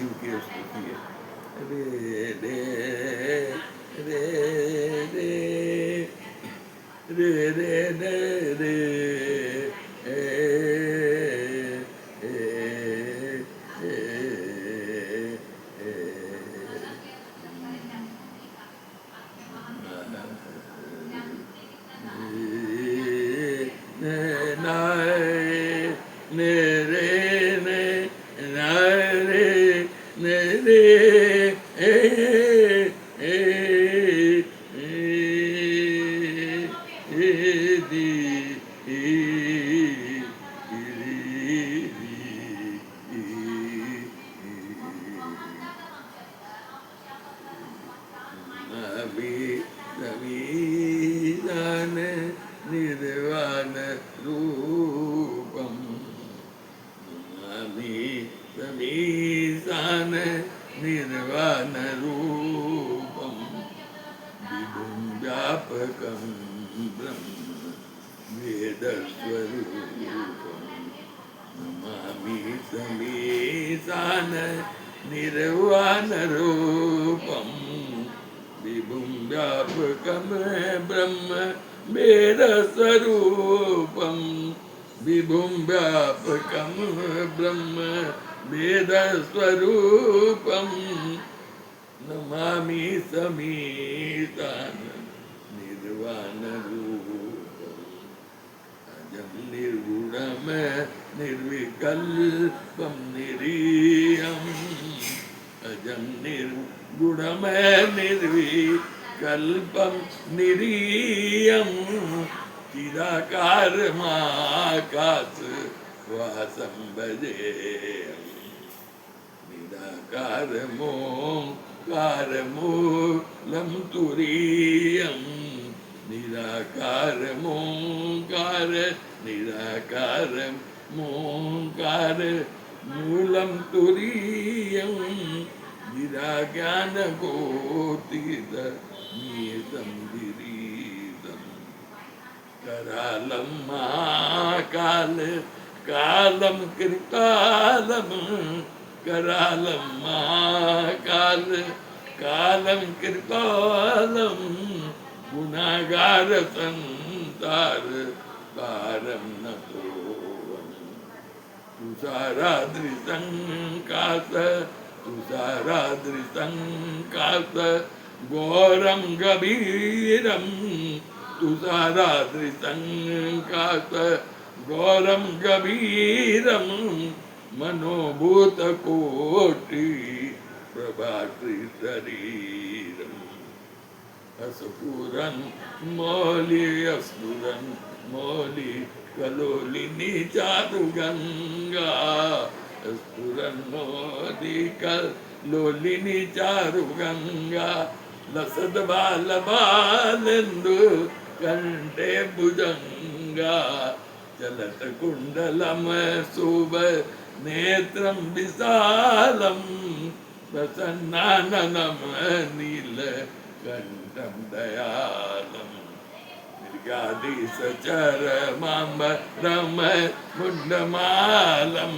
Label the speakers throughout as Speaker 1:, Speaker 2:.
Speaker 1: शिव की स्तुति है। रे रे रे रे रे रे रे रे ए ए ए निर्वाण रूपम समीसान निर्वाण रूपम विभुं व्यापकं ब्रह्म वेदस्वरूपम नमामि समीसान निर्वाण रूपम विभुं व्यापकं ब्रह्म वेदस्वरूपं विभुं व्यापकं ब्रह्म वेदस्वरूपं नमामि समीतान निर्वाणरूपम् अजं निर्गुणं निर्विकल्पं निरीयम् अजं निर्गुणं निर्विकल्पं निरीयं चिदाकारमाकाश वासं भजेयम् निराकारमोङ्कारमूलं तुरीयं निराकारमोङ्कार निराकारमोङ्कार मूलं तुरीयं निराज्ञानकोटितमीतं गिरीशं करालं महाकाल कालं कृपालं करालं महाकाल कालं कृपालं गुणागार संसार पारं नतोऽहम् तुषाराद्रिसङ्कास तुषाराद्रिसङ्कास घोरं गभीरं तुषाराद्रिसङ्कास घोरं गभीरं मनोभूतकोटि प्रभाकृ शरीरम् अस्फुरन् मौलि अस्फुरन् मौलि कलोलिनी चारुगंगा स्फुरन् मौलि कलोलिनी चारुगंगा लसद बाल बालेन्दु कंठे भुजंगा चलत कुंडलम शुभ नेत्रं विशालं प्रसन्नाननं नील कंठं दयालम् मृगाधीशचरमाम्बरं मुण्डमालं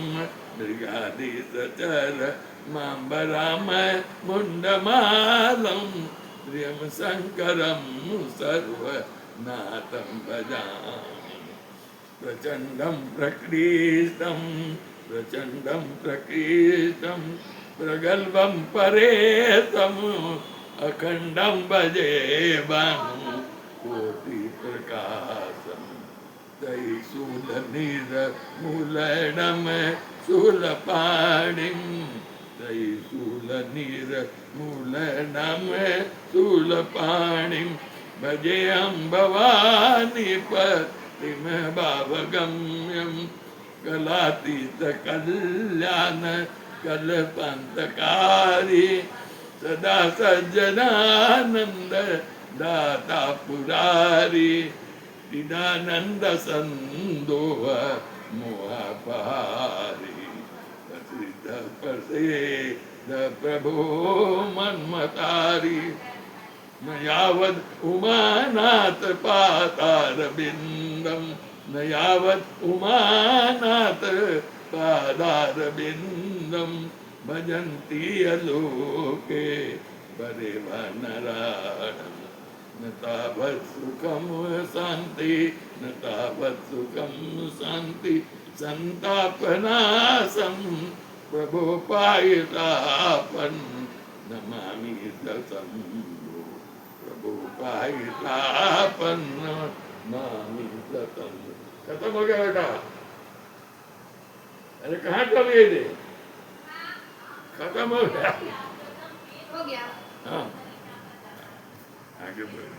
Speaker 1: मृगाधीशचरमाम्बरं मुण्डमालं प्रियं शङ्करं सर्वनाथं भजामि प्रचण्डं प्रकृष्टं प्रचण्डं प्रकृष्टं प्रगल्भं परेशम् अखण्डं भजे भानु कोटि प्रकाशम त्रैशूलनिर्मूलनं शूलपाणिं त्रैशूलनिर्मूलनं शूलपाणिं भजेऽहं भवानी पतिं भावगम्यं कलातीतकल्याण कल्पन्तकारी सदा सज्जनानंद दाता पुरारी दिदानंद संदोह मोहपारी प्रसिद्ध प्रसिद्ध प्रभो मन्मतारी न यावद् उमानाथ पादारविन्दं न यावद् उमानाथ पादारविन्दं भजन्ति अलोके परिवनराणम् न तावत् सुखं शान्ति न तावत् सुखं शान्ति संतापनाशं प्रभो पायितापन् नमामि सतम् प्रभु पायितापन्न नमामि सतम्। खत्म हो गया बेटा? अरे कहाँ चल गए थे? खत्म हो गया?
Speaker 2: हो गया।
Speaker 1: हाँ आगे बढ़ो।